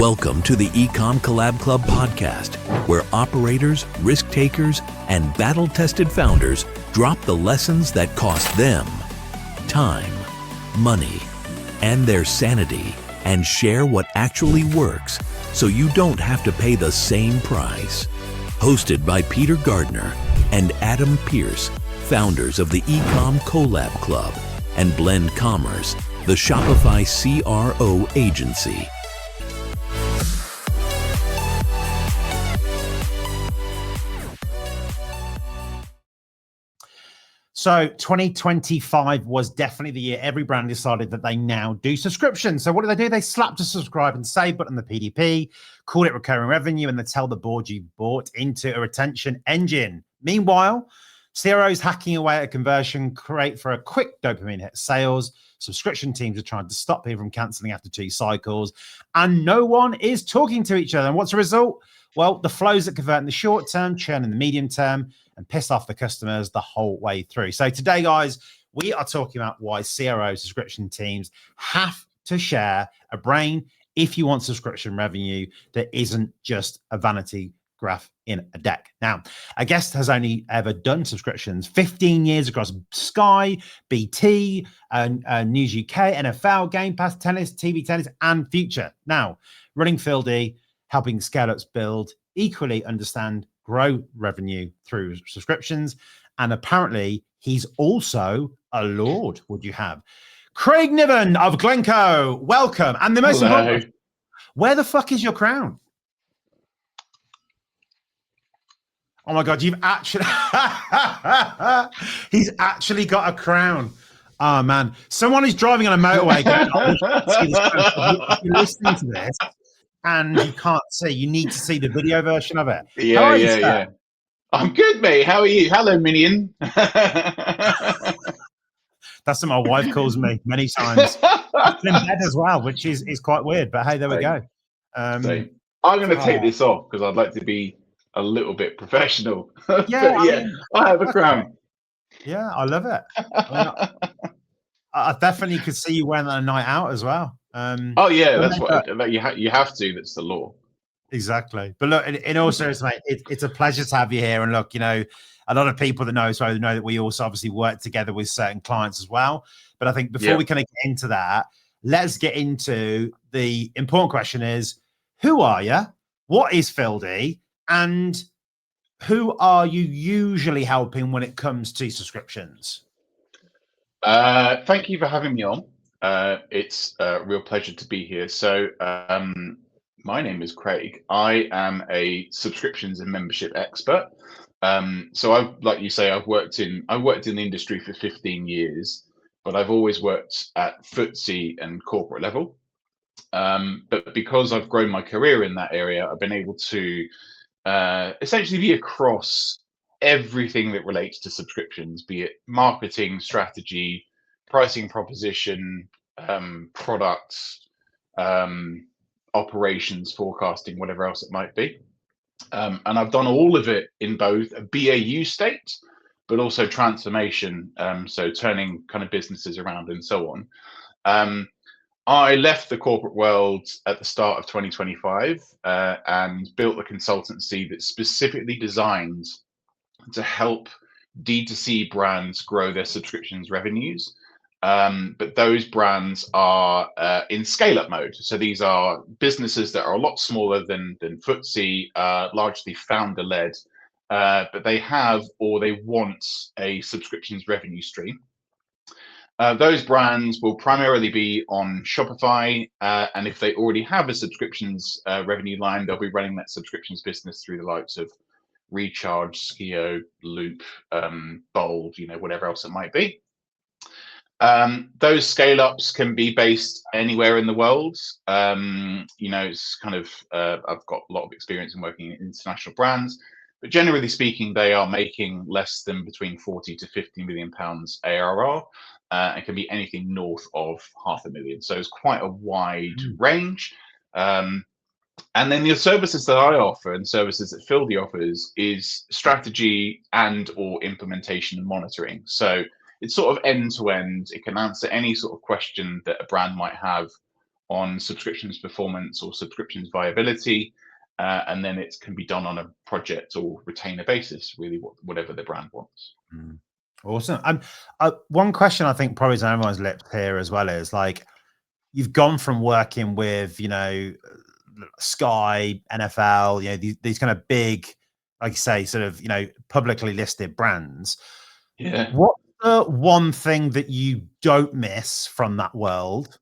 Welcome to the Ecom Collab Club podcast, where operators, risk takers, and battle-tested founders drop the lessons that cost them time, money, and their sanity, and share what actually works so you don't have to pay the same price. Hosted by Peter Gardner and Adam Pierce, founders of the Ecom Collab Club and Blend Commerce, the Shopify CRO agency. So 2025 was definitely the year every brand decided that they now do subscriptions. So what do? They slapped a subscribe and save button on the PDP, call it recurring revenue, and they tell the board you bought into a retention engine. Meanwhile, CROs hacking away at a conversion rate for a quick dopamine hit sales. Subscription teams are trying to stop people from canceling after 2 cycles, and no one is talking to each other. And what's the result? Well, the flows that convert in the short term, churn in the medium term, and piss off the customers the whole way through. So today, guys, we are talking about why CRO subscription teams have to share a brain if you want subscription revenue that isn't just a vanity graph in a deck. Now, a guest has only ever done subscriptions 15 years across Sky, BT, News UK, NFL, Game Pass, tennis, TV tennis, and Future. Now, running FILDI, helping scale-ups build, equally understand, grow revenue through subscriptions. And apparently he's also a lord, would you have. Craig Niven of Glencoe, welcome. And the most important, where the fuck is your crown? Oh my God, you've actually, he's actually got a crown. Oh man, someone is driving on a motorway going, if you're listening to this and you can't see, you need to see the video version of it. Yeah. I'm good, mate. How are you? Hello, Minion. That's what my wife calls me many times. I'm in bed as well, which is quite weird, but hey, there we go. I'm going to take this off because I'd like to be a little bit professional. Yeah, I have a crown. Yeah, I love it. I definitely could see you wearing that a night out as well. That's what you have to. That's the law. Exactly. But look, in all seriousness, mate, it's a pleasure to have you here. And look, you know, a lot of people that know us know that we also obviously work together with certain clients as well. But I think before we kind of get into that, let's get into the important question is, who are you? What is FILDI? And who are you usually helping when it comes to subscriptions? Thank you for having me on. It's a real pleasure to be here. So my name is Craig. I am a subscriptions and membership expert. So like you say, I've worked in the industry for 15 years, but I've always worked at FTSE and corporate level. But because I've grown my career in that area, I've been able to essentially be across everything that relates to subscriptions, be it marketing, strategy, pricing proposition, products, operations, forecasting, whatever else it might be. And I've done all of it in both a BAU state, but also transformation, so turning kind of businesses around and so on. I left the corporate world at the start of 2025 and built a consultancy that's specifically designed to help D2C brands grow their subscriptions revenues. But those brands are in scale-up mode. So these are businesses that are a lot smaller than FTSE, largely founder-led, but they have or they want a subscriptions revenue stream. Those brands will primarily be on Shopify, and if they already have a subscriptions revenue line, they'll be running that subscriptions business through the likes of Recharge, Skio, Loop, Bold, whatever else it might be. Those scale-ups can be based anywhere in the world. It's kind of I've got a lot of experience in working in international brands, but generally speaking, they are making less than between 40 to 50 million pounds ARR. And can be anything north of 500,000. So it's quite a wide range. And then the services that I offer and services that FILDI offers is strategy and or implementation and monitoring. So it's sort of end to end. It can answer any sort of question that a brand might have on subscriptions performance or subscriptions viability, and then it can be done on a project or retainer basis, really, whatever the brand wants. Awesome. One question I think probably is on everyone's lips here as well is, like, you've gone from working with, Sky, NFL, these kind of big, like you say, sort of, publicly listed brands. Yeah. What's the one thing that you don't miss from that world?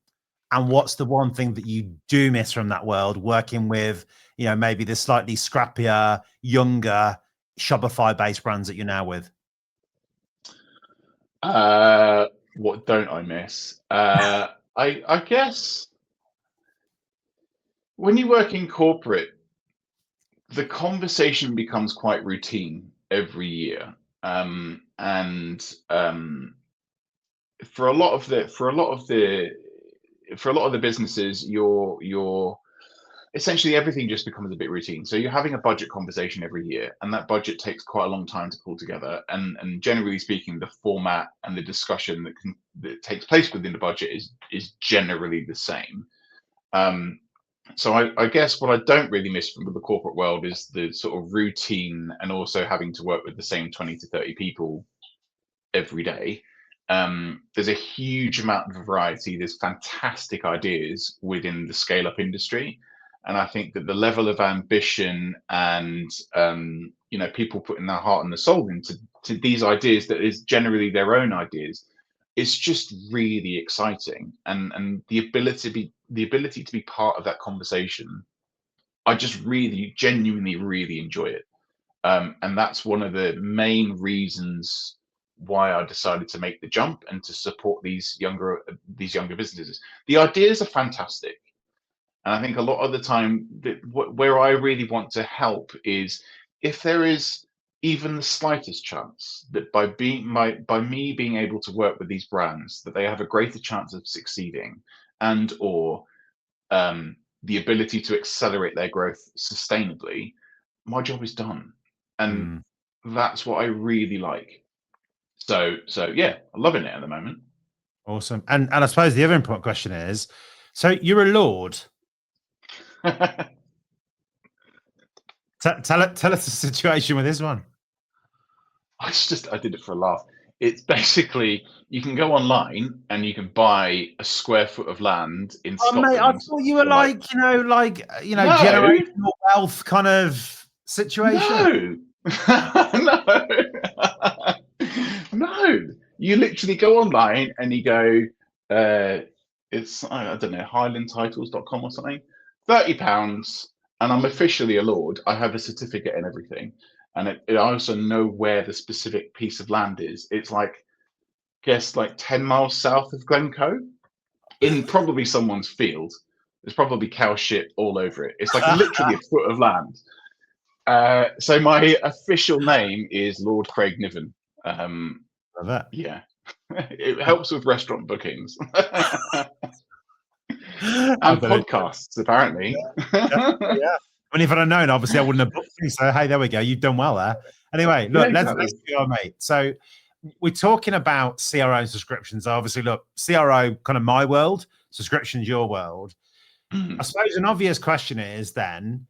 And what's the one thing that you do miss from that world, working with, maybe the slightly scrappier, younger Shopify-based brands that you're now with? What don't I miss? I guess when you work in corporate, the conversation becomes quite routine every year, and for a lot of the businesses, you're essentially everything just becomes a bit routine. So you're having a budget conversation every year, and that budget takes quite a long time to pull together. And generally speaking, the format and the discussion that takes place within the budget is generally the same. So I guess what I don't really miss from the corporate world is the sort of routine, and also having to work with the same 20 to 30 people every day. There's a huge amount of variety. There's fantastic ideas within the scale-up industry. And I think that the level of ambition and people putting their heart and their soul into these ideas that is generally their own ideas, it's just really exciting. And the ability to be part of that conversation, I just really genuinely really enjoy it. And that's one of the main reasons why I decided to make the jump and to support these younger businesses. The ideas are fantastic. And I think a lot of the time, where I really want to help is if there is even the slightest chance that by me being able to work with these brands, that they have a greater chance of succeeding, and or the ability to accelerate their growth sustainably, my job is done. And that's what I really like. So yeah, I'm loving it at the moment. Awesome. And I suppose the other important question is, so you're a lord. Tell us the situation with this one. I did it for a laugh. It's basically, you can go online and you can buy a square foot of land in Scotland. Mate, I thought you were generational wealth kind of situation. No. No. You literally go online and you go, it's, I don't know, highlandtitles.com or something, £30, and I'm officially a lord. I have a certificate and everything. And I also know where the specific piece of land is. It's like 10 miles south of Glencoe, in probably someone's field. There's probably cow shit all over it. It's like literally a foot of land. So my official name is Lord Craig Niven. Love that. Yeah. It helps with restaurant bookings. And podcasts, apparently. Yeah. I mean, if I'd have known, obviously I wouldn't have booked you. So hey, there we go. You've done well there. Anyway, look, let's go, mate. So we're talking about CRO subscriptions. Obviously, look, CRO kind of my world, subscriptions your world. I suppose an obvious question is then,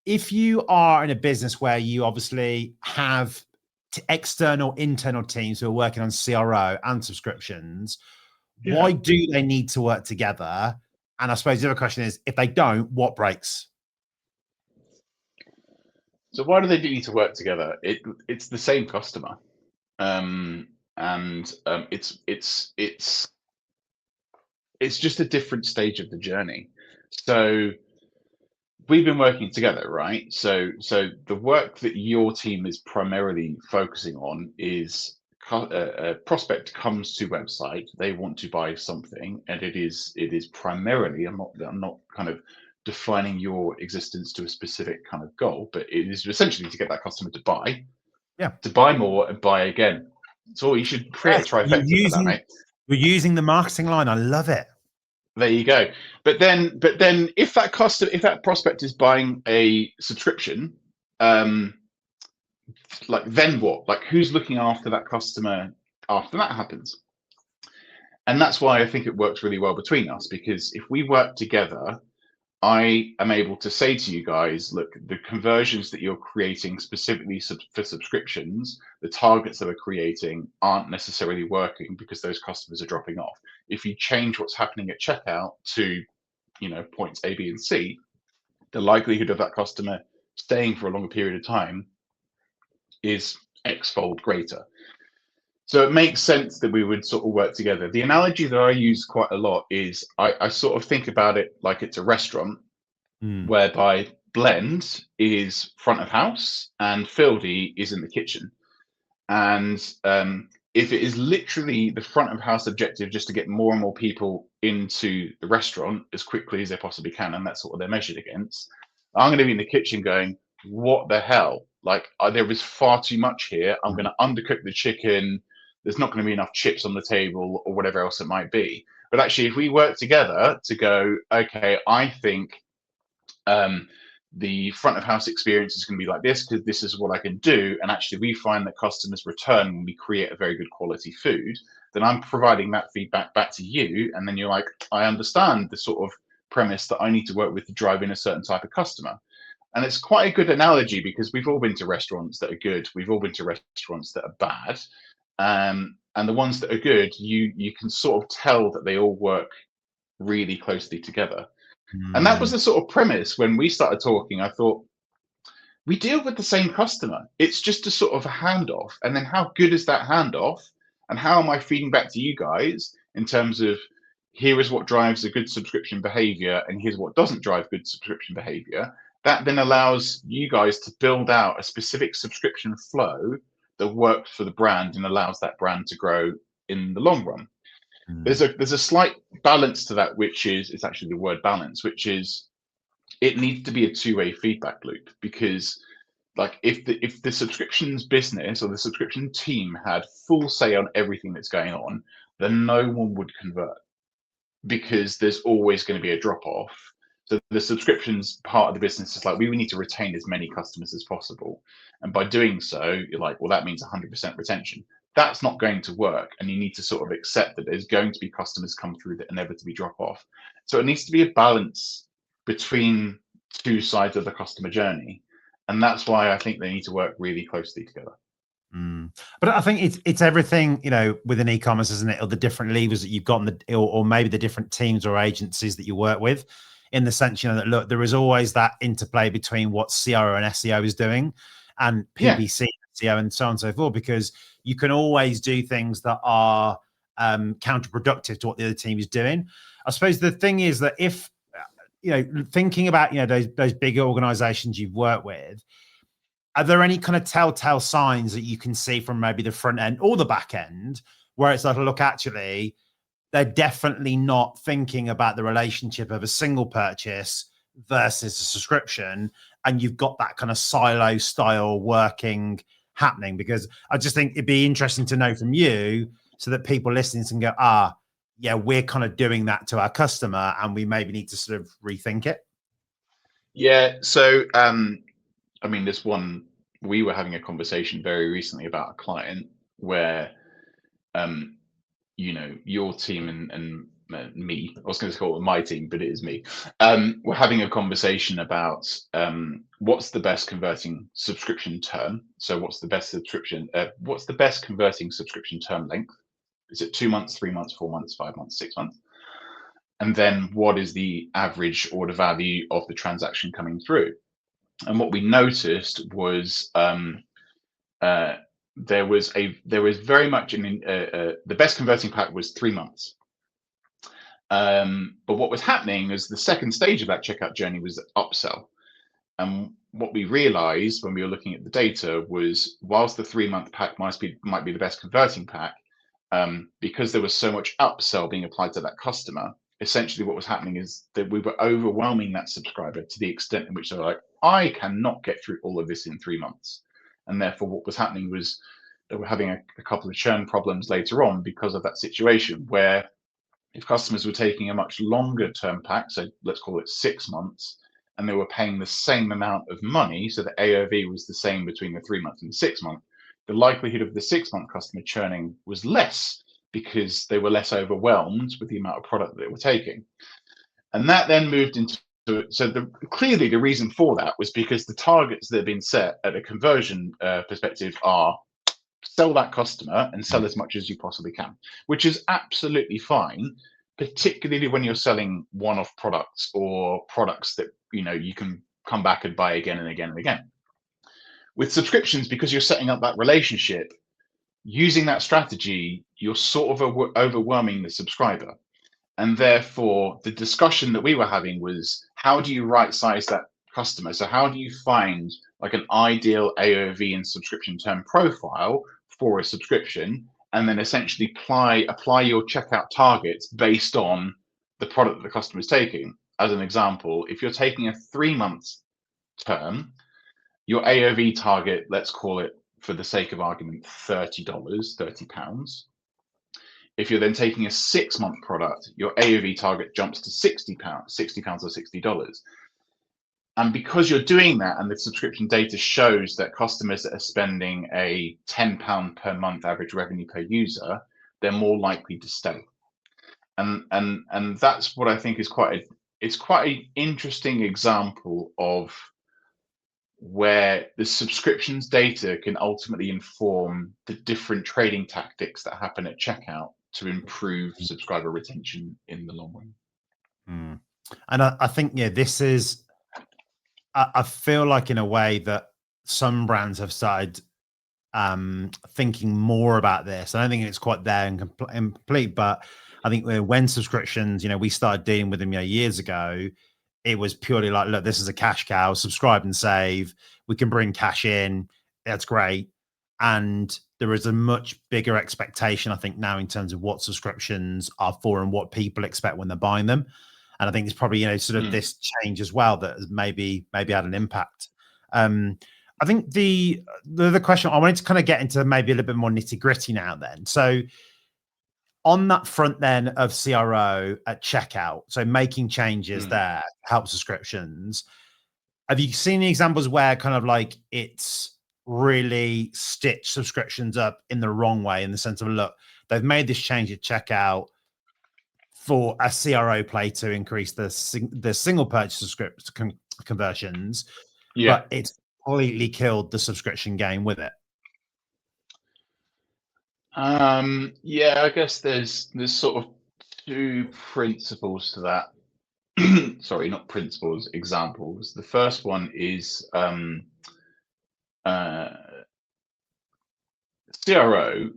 if you are in a business where you obviously have external, internal teams who are working on CRO and subscriptions, why do they need to work together? And I suppose the other question is, if they don't, what breaks? So why do they need to work together? It's the same customer, it's just a different stage of the journey. So we've been working together, right? So the work that your team is primarily focusing on is a prospect comes to website, they want to buy something, and it is primarily, I'm not kind of defining your existence to a specific kind of goal, but it is essentially to get that customer to buy, to buy more and buy again. So you should create a trifecta for that, mate. We're using the marketing line. I love it. There you go. But then if that prospect is buying a subscription, then what? Like, who's looking after that customer after that happens? And that's why I think it works really well between us, because if we work together, I am able to say to you guys, look, the conversions that you're creating specifically for subscriptions, the targets that we're creating aren't necessarily working because those customers are dropping off. If you change what's happening at checkout to, points A, B, and C, the likelihood of that customer staying for a longer period of time is X-fold greater. So it makes sense that we would sort of work together. The analogy that I use quite a lot is I sort of think about it like it's a restaurant, whereby Blend is front of house and FILDI is in the kitchen. And if it is literally the front of house objective just to get more and more people into the restaurant as quickly as they possibly can, and that's what they're measured against, I'm going to be in the kitchen going, what the hell? Like, there is far too much here. I'm going to undercook the chicken. There's not going to be enough chips on the table or whatever else it might be. But actually, if we work together to go, okay, I think the front of house experience is going to be like this because this is what I can do, and actually we find that customers return when we create a very good quality food, then I'm providing that feedback back to you, and then you're like, I understand the sort of premise that I need to work with to drive in a certain type of customer. And it's quite a good analogy because we've all been to restaurants that are good, we've all been to restaurants that are bad, and the ones that are good, you can sort of tell that they all work really closely together. And that was the sort of premise when we started talking. I thought, we deal with the same customer. It's just a sort of a handoff. And then how good is that handoff? And how am I feeding back to you guys in terms of here is what drives a good subscription behavior and here's what doesn't drive good subscription behavior? That then allows you guys to build out a specific subscription flow that works for the brand and allows that brand to grow in the long run. There's a slight balance to that, which is, it's actually the word balance, which is it needs to be a two-way feedback loop, because like if the subscriptions business or the subscription team had full say on everything that's going on, then no one would convert because there's always going to be a drop off. So the subscriptions part of the business is like, we need to retain as many customers as possible. And by doing so, you're like, well, that means 100% retention. That's not going to work. And you need to sort of accept that there's going to be customers come through that inevitably drop off. So it needs to be a balance between two sides of the customer journey. And that's why I think they need to work really closely together. But I think it's everything, within e-commerce, isn't it? Or the different levers that you've got, or maybe the different teams or agencies that you work with, in the sense, that look, there is always that interplay between what CRO and SEO is doing and PPC, SEO, and so on and so forth, because you can always do things that are counterproductive to what the other team is doing. I suppose the thing is that if, thinking about, those bigger organizations you've worked with, are there any kind of telltale signs that you can see from maybe the front end or the back end where it's like, look, actually, they're definitely not thinking about the relationship of a single purchase versus a subscription, and you've got that kind of silo style working happening? Because I just think it'd be interesting to know from you, so that people listening can go, yeah, we're kind of doing that to our customer and we maybe need to sort of rethink it. Yeah. So, there's one, we were having a conversation very recently about a client where, your team and me, I was going to call it my team, but it is me. We're having a conversation about what's the best converting subscription term. So what's the best converting subscription term length? Is it 2 months, 3 months, 4 months, 5 months, 6 months? And then what is the average order value of the transaction coming through? And what we noticed was there was very much the best converting pack was 3 months. But what was happening is the second stage of that checkout journey was upsell. And what we realized when we were looking at the data was, whilst the 3-month pack might be the best converting pack, because there was so much upsell being applied to that customer, essentially what was happening is that we were overwhelming that subscriber to the extent in which they're like, I cannot get through all of this in 3 months. And therefore what was happening was they were having a couple of churn problems later on because of that situation, where if customers were taking a much longer term pack, so let's call it 6 months, and they were paying the same amount of money, so the AOV was the same between the 3 months and the 6 month, the likelihood of the 6 month customer churning was less, because they were less overwhelmed with the amount of product that they were taking. And that then moved into, clearly the reason for that was because the targets that have been set at a conversion perspective are sell that customer and sell as much as you possibly can, which is absolutely fine, particularly when you're selling one-off products or products that you can come back and buy again and again and again. With subscriptions, because you're setting up that relationship, using that strategy, you're sort of overwhelming the subscriber. And therefore, the discussion that we were having was, how do you right size that customer? So how do you find like an ideal AOV and subscription term profile for a subscription, and then essentially apply your checkout targets based on the product that the customer is taking? As an example, if you're taking a 3-month term, your AOV target, let's call it for the sake of argument, $30, £30. If you're then taking a 6-month product, your AOV target jumps to £60 or $60. And because you're doing that, and the subscription data shows that customers that are spending a £10 per month average revenue per user, they're more likely to stay. And that's what I think is quite an interesting example of where the subscriptions data can ultimately inform the different trading tactics that happen at checkout to improve subscriber retention in the long run. And I think, this is, I feel like in a way that some brands have started thinking more about this. I don't think it's quite there and complete, but I think when subscriptions, we started dealing with them years ago, it was purely like, look, this is a cash cow, subscribe and save. We can bring cash in. That's great. And there is a much bigger expectation, I think, now in terms of what subscriptions are for and what people expect when they're buying them. And I think it's probably, sort of this change as well that has maybe had an impact. I think the other question I wanted to kind of get into maybe a little bit more nitty gritty now then. So on that front then of CRO at checkout, so making changes there help subscriptions. Have you seen any examples where kind of like it's really stitched subscriptions up in the wrong way, in the sense of, look, they've made this change at checkout for a CRO play to increase the single purchase conversions, but it's completely killed the subscription game with it? I guess there's sort of 2 principles to that. Sorry, not principles, examples. The first one is CRO.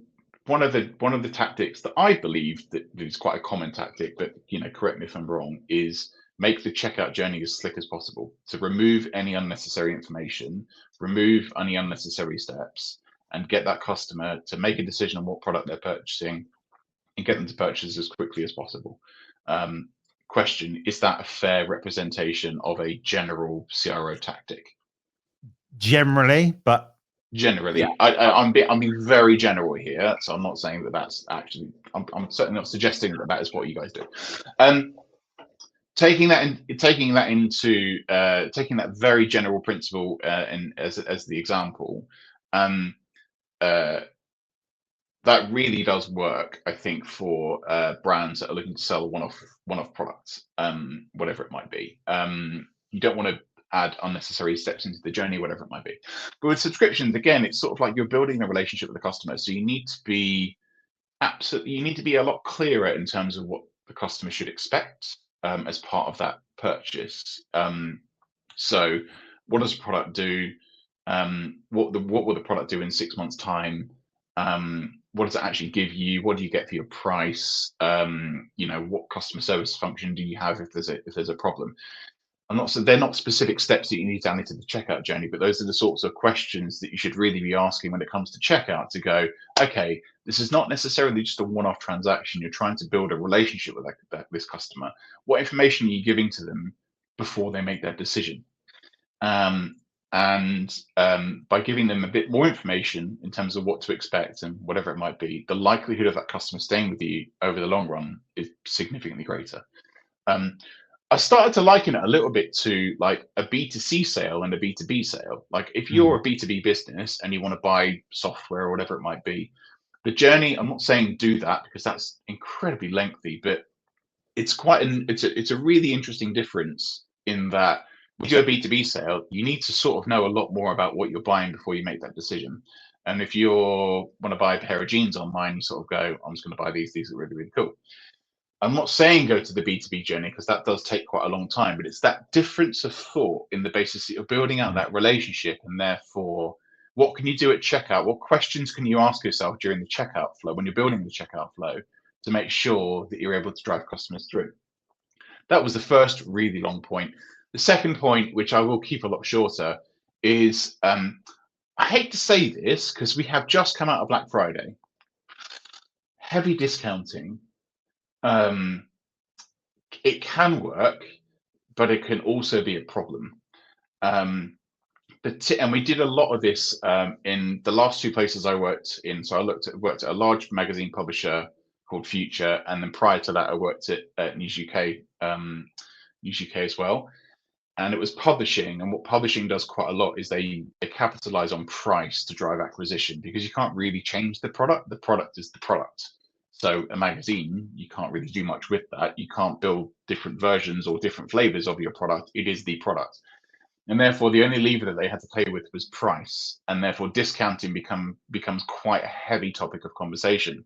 One of the tactics that I believe that is quite a common tactic, but correct me if I'm wrong, is make the checkout journey as slick as possible. To remove any unnecessary information, remove any unnecessary steps, and get that customer to make a decision on what product they're purchasing and get them to purchase as quickly as possible. Question, is that a fair representation of a general CRO tactic? Generally, but generally, yeah. I'm being very general here, so I'm not saying that that's actually, I'm certainly not suggesting that is what you guys do. Taking that very general principle and as the example, that really does work, I think, for brands that are looking to sell one-off products, whatever it might be. You don't want to add unnecessary steps into the journey, whatever it might be. But with subscriptions, again, it's sort of like you're building a relationship with the customer. So you need to be a lot clearer in terms of what the customer should expect as part of that purchase. So what does the product do? What will the product do in 6 months' time? What does it actually give you? What do you get for your price? What customer service function do you have if there's a problem? They're not specific steps that you need down into the checkout journey, but those are the sorts of questions that you should really be asking when it comes to checkout, to go, okay, this is not necessarily just a one-off transaction. You're trying to build a relationship with this customer. What information are you giving to them before they make their decision? By giving them a bit more information in terms of what to expect and whatever it might be, the likelihood of that customer staying with you over the long run is significantly greater. I started to liken it a little bit to like a B2C sale and a B2B sale. Like if you're a B2B business and you want to buy software or whatever it might be, the journey, I'm not saying do that because that's incredibly lengthy, but it's quite it's a really interesting difference in that with your B2B sale, you need to sort of know a lot more about what you're buying before you make that decision. And if you want to buy a pair of jeans online, you sort of go, I'm just going to buy these are really, really cool. I'm not saying go to the B2B journey because that does take quite a long time, but it's that difference of thought in the basis of building out that relationship, and therefore, what can you do at checkout? What questions can you ask yourself during the checkout flow when you're building the checkout flow to make sure that you're able to drive customers through? That was the first really long point. The second point, which I will keep a lot shorter, is I hate to say this because we have just come out of Black Friday. Heavy discounting. It can work, but it can also be a problem. And we did a lot of this in the last two places I worked in. So I worked at a large magazine publisher called Future, and then prior to that, I worked at News UK as well. And it was publishing, and what publishing does quite a lot is they capitalize on price to drive acquisition, because you can't really change the product. The product is the product. So a magazine, you can't really do much with that. You can't build different versions or different flavors of your product. It is the product. And therefore, the only lever that they had to play with was price. And therefore, discounting becomes quite a heavy topic of conversation.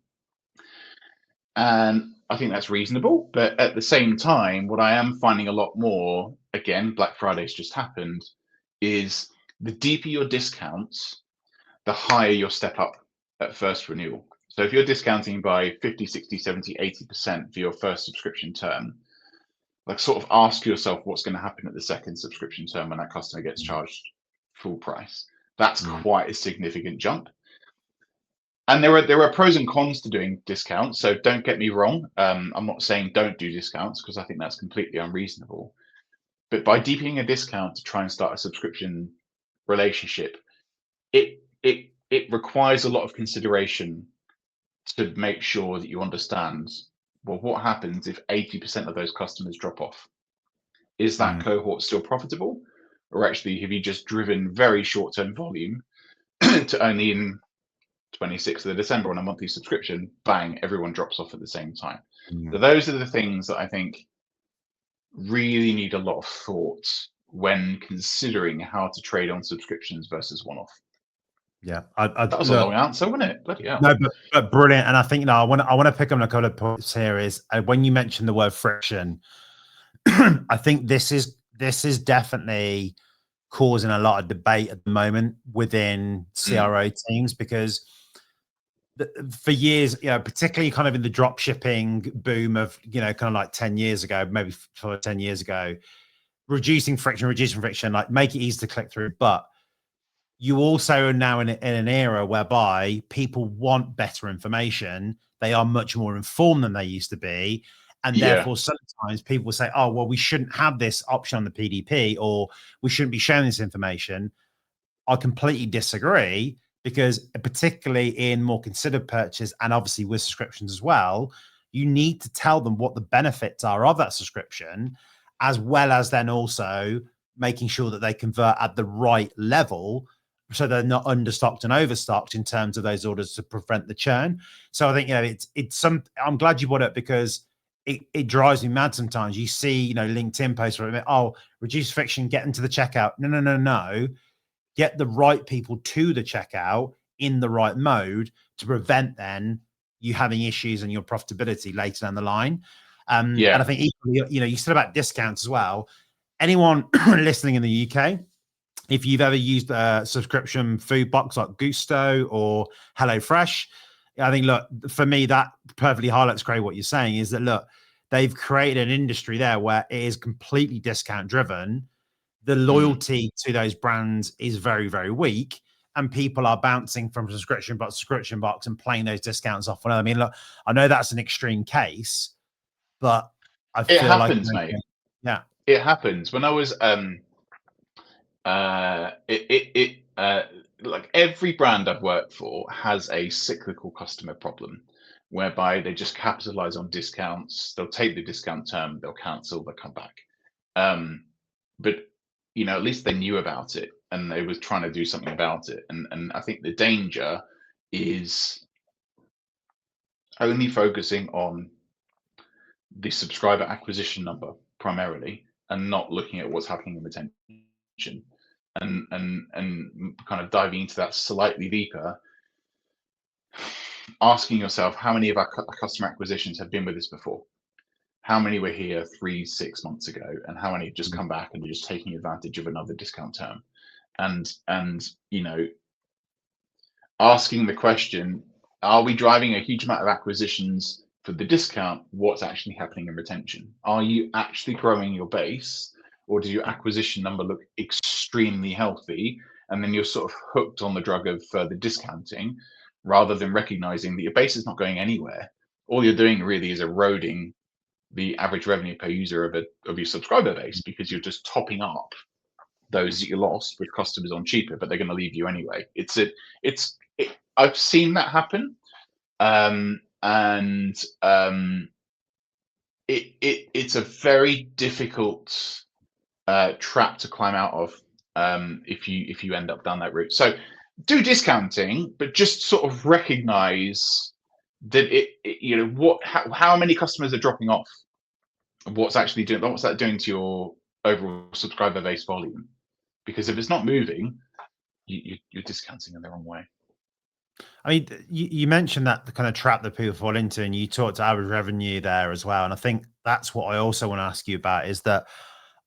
And I think that's reasonable. But at the same time, what I am finding a lot more, again, Black Friday's just happened, is the deeper your discounts, the higher your step up at first renewal. So if you're discounting by 50, 60, 70, 80% for your first subscription term, like sort of ask yourself what's going to happen at the second subscription term when that customer gets charged full price. That's quite a significant jump. And there are pros and cons to doing discounts. So don't get me wrong. I'm not saying don't do discounts, because I think that's completely unreasonable. But by deepening a discount to try and start a subscription relationship, it requires a lot of consideration to make sure that you understand, well, what happens if 80% of those customers drop off? Is that cohort still profitable? Or actually, have you just driven very short-term volume to only in 26th of December on a monthly subscription, bang, everyone drops off at the same time. So those are the things that I think really need a lot of thought when considering how to trade on subscriptions versus one-off. Yeah, that was a long answer, wasn't it? Bloody hell. No, but brilliant. And I think I want to pick up on a couple of points here. Is when you mentioned the word friction, I think this is definitely causing a lot of debate at the moment within CRO teams, because for years, particularly kind of in the drop shipping boom of, kind of like 10 years ago, maybe 10 years ago, reducing friction, like make it easy to click through. But you also are now in an era whereby people want better information. They are much more informed than they used to be. And therefore, sometimes people say, oh, well, we shouldn't have this option on the PDP, or we shouldn't be sharing this information. I completely disagree, because particularly in more considered purchase, and obviously with subscriptions as well, you need to tell them what the benefits are of that subscription, as well as then also making sure that they convert at the right level, so they're not understocked and overstocked in terms of those orders, to prevent the churn. So I think, I'm glad you brought it up, because it drives me mad sometimes. You see, LinkedIn posts where, oh, reduce friction, get into the checkout. No. Get the right people to the checkout in the right mode to prevent then you having issues and your profitability later down the line. And I think equally, you said about discounts as well. Anyone listening in the UK, if you've ever used a subscription food box like Gusto or HelloFresh, I think, look, for me, that perfectly highlights, Craig, what you're saying is that, look, they've created an industry there where it is completely discount driven. The loyalty to those brands is very, very weak, and people are bouncing from subscription box to subscription box and playing those discounts off. I mean, look, I know that's an extreme case, but I feel happens, like, mate. Yeah, it happens. When I was like every brand I've worked for has a cyclical customer problem, whereby they just capitalize on discounts. They'll take the discount term, they'll cancel, they'll come back. But at least they knew about it and they were trying to do something about it. And I think the danger is only focusing on the subscriber acquisition number primarily, and not looking at what's happening in retention, and kind of diving into that slightly deeper, asking yourself how many of our customer acquisitions have been with us before, how many were here 3-6 months ago, and how many have just come back and are just taking advantage of another discount term, and you know, asking the question, are we driving a huge amount of acquisitions for the discount? What's actually happening in retention? Are you actually growing your base, or does your acquisition number look extremely healthy, and then you're sort of hooked on the drug of further discounting, rather than recognizing that your base is not going anywhere? All you're doing really is eroding the average revenue per user of your subscriber base, because you're just topping up those that you lost with customers on cheaper, but they're going to leave you anyway. I've seen that happen, and it's a very difficult trap to climb out of, if you end up down that route. So do discounting, but just sort of recognize that how many customers are dropping off, what's that doing to your overall subscriber base volume? Because if it's not moving, you're discounting in the wrong way. I mean, you mentioned that the kind of trap that people fall into, and you talked to average revenue there as well. And I think that's what I also want to ask you about, is that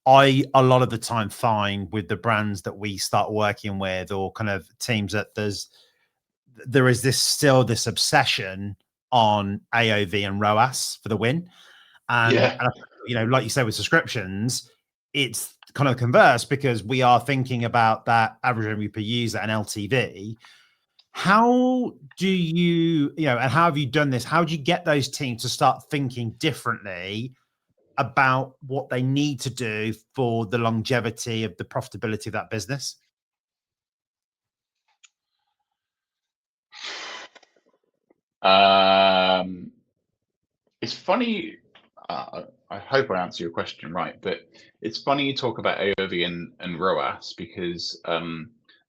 a lot of the time find with the brands that we start working with, or kind of teams, that there is still this obsession on AOV and ROAS for the win. And like you said, with subscriptions, it's kind of converse, because we are thinking about that average revenue per user and LTV. How do you, and how have you done this? How do you get those teams to start thinking differently about what they need to do for the longevity of the profitability of that business? It's funny. I hope I answer your question right, but it's funny you talk about AOV and ROAS, because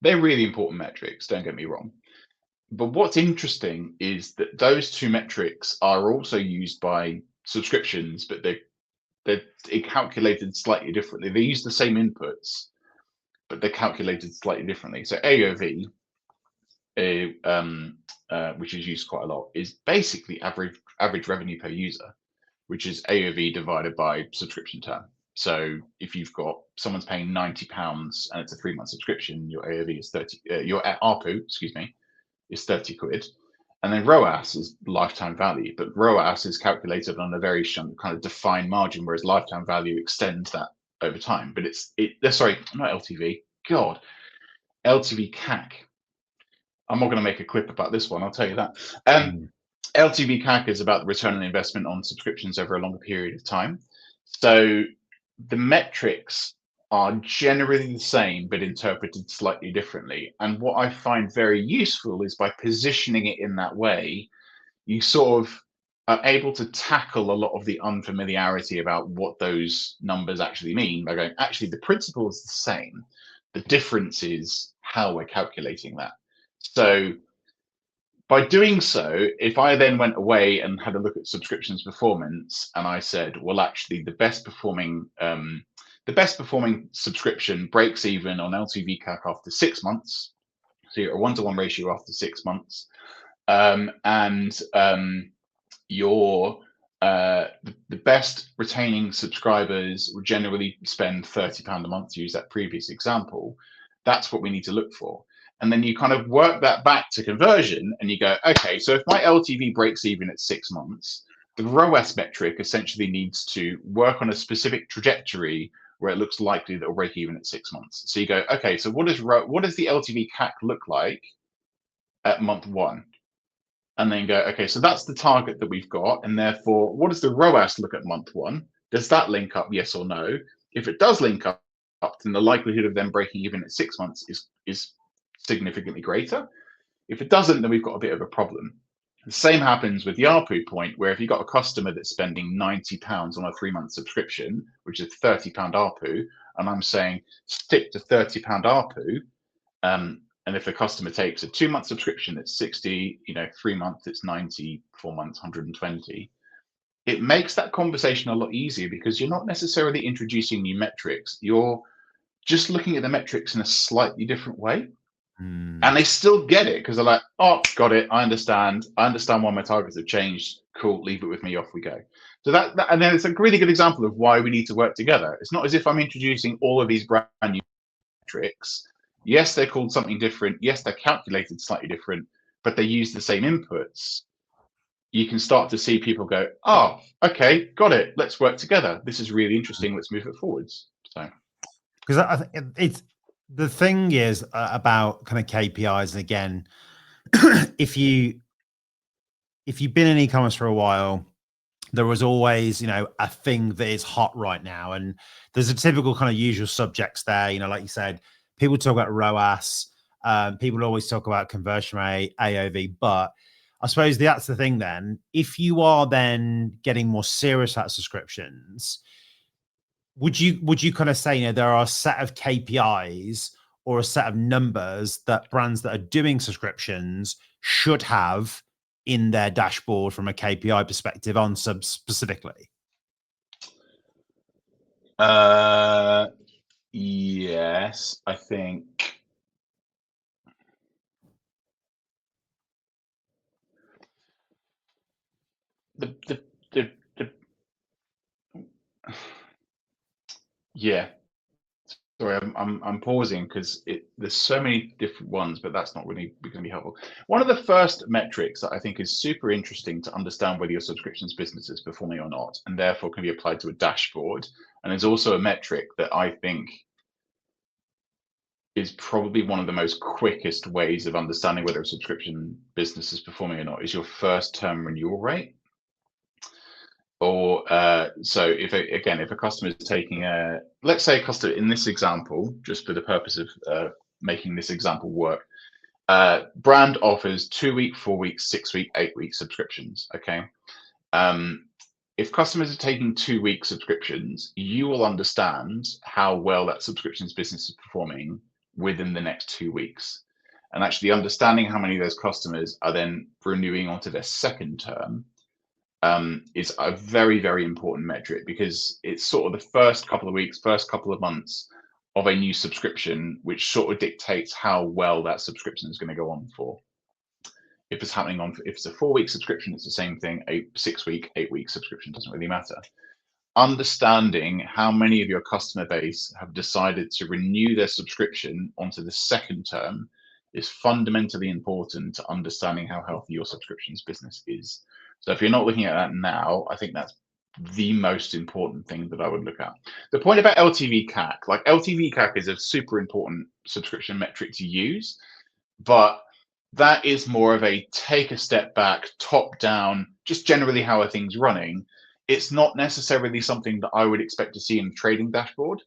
they're really important metrics, don't get me wrong. But what's interesting is that those two metrics are also used by subscriptions, but they're calculated slightly differently. They use the same inputs, but they're calculated slightly differently. So AOV, which is used quite a lot, is basically average revenue per user, which is AOV divided by subscription term. So if you've got someone's paying £90 and it's a 3-month subscription, your AOV is 30. Your ARPU, excuse me, is 30 quid. And then ROAS is lifetime value, but ROAS is calculated on a very kind of defined margin, whereas lifetime value extends that over time. But sorry, not LTV. God, LTV CAC. I'm not going to make a clip about this one, I'll tell you that. LTV CAC is about the return on investment on subscriptions over a longer period of time. So the metrics are generally the same, but interpreted slightly differently. And what I find very useful is, by positioning it in that way, you sort of are able to tackle a lot of the unfamiliarity about what those numbers actually mean, by going, actually, the principle is the same. The difference is how we're calculating that. So by doing so, if I then went away and had a look at subscriptions performance, and I said, well, actually, the best performing subscription breaks even on LTV CAC after 6 months, so you're a 1-to-1 ratio after 6 months, your the best retaining subscribers will generally spend £30 a month, to use that previous example. That's what we need to look for. And then you kind of work that back to conversion, and you go, okay, so if my LTV breaks even at 6 months, the ROAS metric essentially needs to work on a specific trajectory where it looks likely that it'll break even at 6 months. So you go, okay, so what does the LTV CAC look like at month 1? And then go, okay, so that's the target that we've got, and therefore, what does the ROAS look at month 1? Does that link up, yes or no? If it does link up, then the likelihood of them breaking even at 6 months is significantly greater. If it doesn't, then we've got a bit of a problem. The same happens with the ARPU point, where if you've got a customer that's spending £90 on a 3-month subscription, which is £30 ARPU, and I'm saying stick to £30 ARPU, And if a customer takes a 2-month subscription, it's 60, 3 months, it's 90, 4 months, 120. It makes that conversation a lot easier because you're not necessarily introducing new metrics. You're just looking at the metrics in a slightly different way. And they still get it because they're like, oh, got it. I understand why my targets have changed. Cool, leave it with me. Off we go. So that and then it's a really good example of why we need to work together. It's not as if I'm introducing all of these brand new metrics. Yes, they're called something different. Yes, they're calculated slightly different, but they use the same inputs. You can start to see people go, oh, okay, got it. Let's work together. This is really interesting. Let's move it forwards. So, because I think it's the thing is about kind of KPIs. And again, if you've been in e-commerce for a while, there was always, a thing that is hot right now. And there's a typical kind of usual subjects there, like you said, people talk about ROAS, people always talk about conversion rate, AOV, but I suppose that's the thing then. If you are then getting more serious at subscriptions, would you kind of say, there are a set of KPIs or a set of numbers that brands that are doing subscriptions should have in their dashboard from a KPI perspective on subs specifically? Yes, I think the yeah. Sorry, I'm pausing because there's so many different ones, but that's not really going to be helpful. One of the first metrics that I think is super interesting to understand whether your subscriptions business is performing or not, and therefore can be applied to a dashboard. And there's also a metric that I think is probably one of the most quickest ways of understanding whether a subscription business is performing or not is your first term renewal rate. Or so if a customer is taking let's say a customer in this example, just for the purpose of making this example work, brand offers 2-week, 4-week, 6-week, 8-week subscriptions. Okay. If customers are taking 2-week subscriptions, you will understand how well that subscriptions business is performing within the next 2 weeks. And actually understanding how many of those customers are then renewing onto their second term is a very, very important metric because it's sort of the first couple of weeks, first couple of months of a new subscription, which sort of dictates how well that subscription is going to go on for. If it's happening if it's a 4-week subscription, it's the same thing. A 6-week, 8-week subscription doesn't really matter. Understanding how many of your customer base have decided to renew their subscription onto the second term is fundamentally important to understanding how healthy your subscriptions business is. So if you're not looking at that now, I think that's the most important thing that I would look at. The point about LTV CAC, like LTV CAC is a super important subscription metric to use, but that is more of a take a step back, top down, just generally how are things running. It's not necessarily something that I would expect to see in a trading dashboard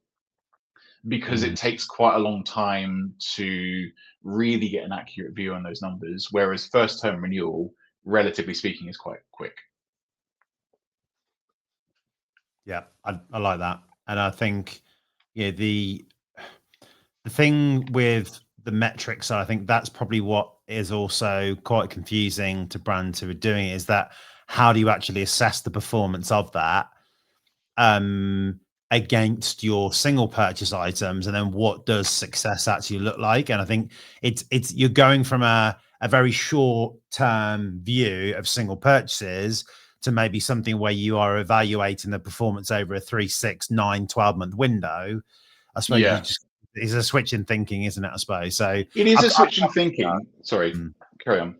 because it takes quite a long time to really get an accurate view on those numbers, whereas first term renewal, relatively speaking, is quite quick. Yeah, I like that. And I think, the thing with the metrics, I think that's probably what is also quite confusing to brands who are doing it, is that how do you actually assess the performance of that against your single purchase items, and then what does success actually look like? And I think it's you're going from a very short term view of single purchases to maybe something where you are evaluating the performance over a 3, 6, 9, 12-month window. I suppose it's a switch in thinking, isn't it? I suppose so. It is a switch in thinking. Sorry, carry on.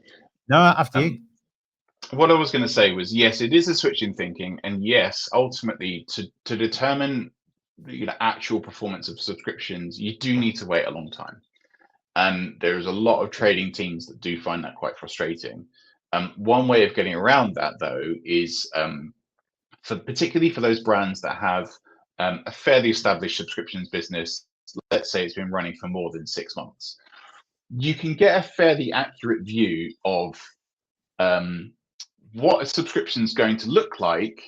No, after you. What I was going to say was, yes, it is a switch in thinking, and yes, ultimately, to determine the actual performance of subscriptions, you do need to wait a long time, and there's a lot of trading teams that do find that quite frustrating. One way of getting around that, though, is particularly for those brands that have a fairly established subscriptions business. Let's say it's been running for more than 6 months. You can get a fairly accurate view of what a subscription is going to look like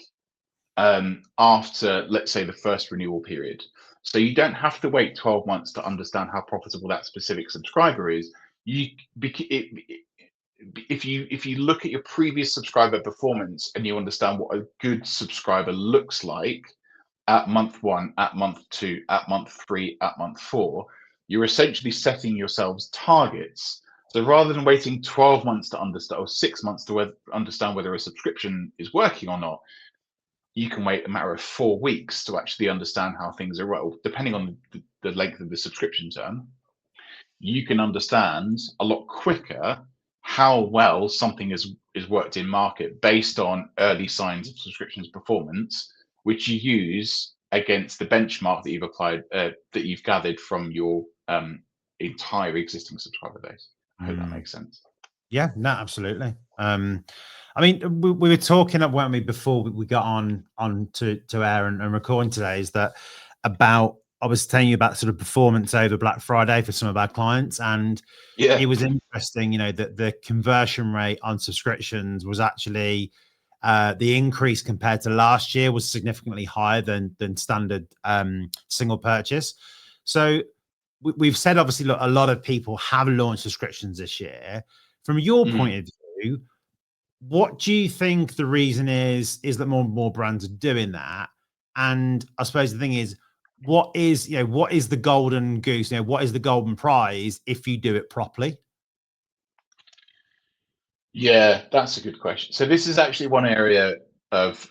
after, let's say, the first renewal period. So you don't have to wait 12 months to understand how profitable that specific subscriber is. if you look at your previous subscriber performance and you understand what a good subscriber looks like at month 1, at month 2, at month 3, at month 4, you're essentially setting yourselves targets. So rather than waiting 12 months to understand, or 6 months to understand whether a subscription is working or not, you can wait a matter of 4 weeks to actually understand how things are, well, depending on the length of the subscription term. You can understand a lot quicker how well something is worked in market based on early signs of subscriptions performance, which you use against the benchmark that you've applied, that you've gathered from your entire existing subscriber base. I hope that makes sense. Yeah, no, absolutely. I mean, we were talking, weren't we, before we got on to air and recording today, is that about, I was telling you about sort of performance over Black Friday for some of our clients, and Yeah, it was interesting, you know, that the conversion rate on subscriptions was actually the increase compared to last year was significantly higher than standard single purchase. So we've said, obviously, look, a lot of people have launched subscriptions this year. From your point of view, what do you think the reason is that more and more brands are doing that? And I suppose the thing is, what is the golden goose? You know, what is the golden prize if you do it properly? Yeah, that's a good question. So this is actually one area of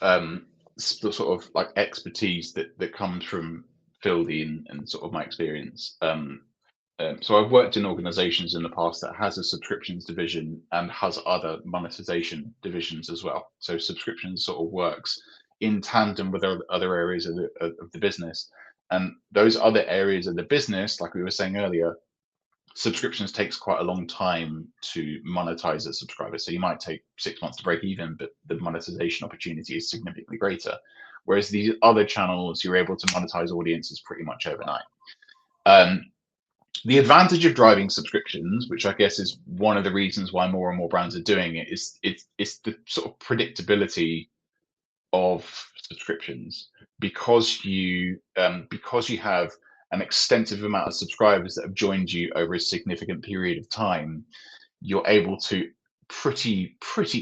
sort of like expertise that comes from FILDI and sort of my experience. So I've worked in organizations in the past that has a subscriptions division and has other monetization divisions as well. So subscriptions sort of works in tandem with other areas of the business. And those other areas of the business, like we were saying earlier, subscriptions takes quite a long time to monetize a subscriber. So you might take 6 months to break even, but the monetization opportunity is significantly greater. Whereas these other channels, you're able to monetize audiences pretty much overnight. The advantage of driving subscriptions, which I guess is one of the reasons why more and more brands are doing it, is it's the sort of predictability of subscriptions, because you have an extensive amount of subscribers that have joined you over a significant period of time. You're able to pretty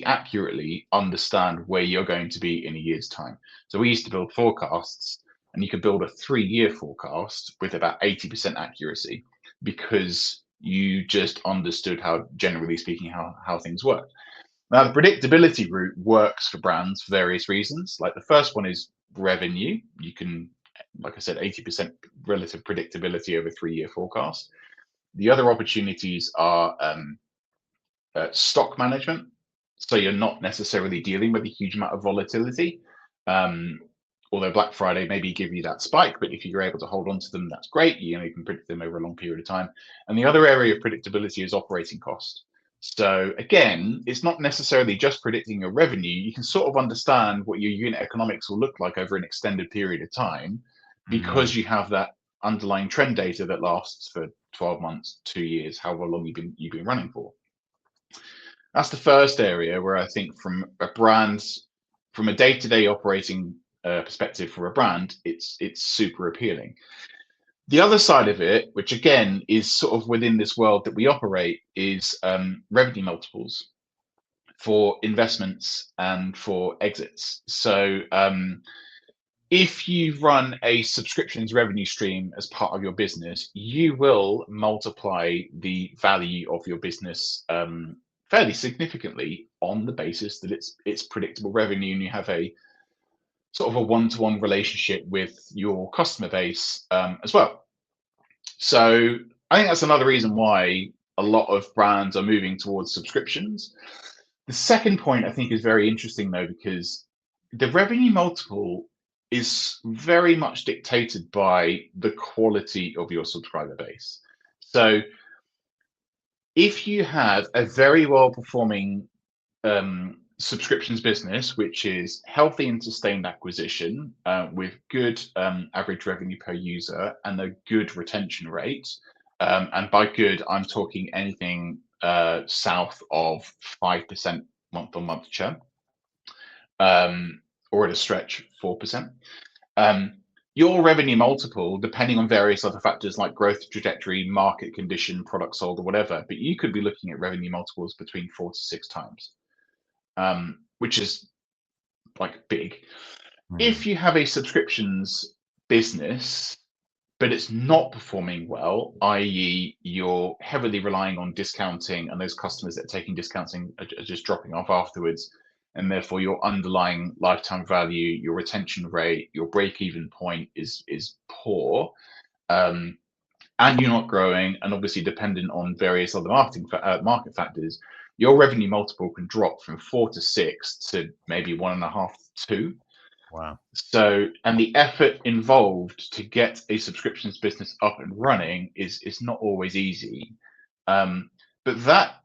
accurately understand where you're going to be in a year's time. So we used to build forecasts, and you could build a 3-year forecast with about 80% accuracy, because you just understood how, generally speaking, how things work. Now, the predictability route works for brands for various reasons. Like, the first one is revenue. You can, like I said, 80% relative predictability over 3-year forecast. The other opportunities are stock management. So you're not necessarily dealing with a huge amount of volatility. Although Black Friday maybe give you that spike, but if you're able to hold on to them, that's great. You can predict them over a long period of time. And the other area of predictability is operating cost. So again, it's not necessarily just predicting your revenue. You can sort of understand what your unit economics will look like over an extended period of time, because you have that underlying trend data that lasts for 12 months, 2 years, however long you've been running for. That's the first area where I think, from a day-to-day operating perspective for a brand, it's super appealing. The other side of it, which again is sort of within this world that we operate, is revenue multiples for investments and for exits. So if you run a subscriptions revenue stream as part of your business, you will multiply the value of your business fairly significantly on the basis that it's predictable revenue, and you have a sort of a one-to-one relationship with your customer base as well. So I think that's another reason why a lot of brands are moving towards subscriptions. The second point I think is very interesting, though, because the revenue multiple is very much dictated by the quality of your subscriber base. So if you have a very well performing subscriptions business, which is healthy and sustained acquisition with good average revenue per user and a good retention rate, and by good, I'm talking anything south of 5% month-on-month churn, or at a stretch 4%. your revenue multiple, depending on various other factors like growth trajectory, market condition, product sold, or whatever, but you could be looking at revenue multiples between 4 to 6 times, which is like big. If you have a subscriptions business, but it's not performing well, i.e., you're heavily relying on discounting, and those customers that are taking discounting are just dropping off afterwards, and therefore your underlying lifetime value, your retention rate, your break-even point is poor, and you're not growing, and obviously dependent on various other market factors, your revenue multiple can drop from 4 to 6 to maybe 1.5 to 2. Wow. So, and the effort involved to get a subscriptions business up and running is not always easy. But that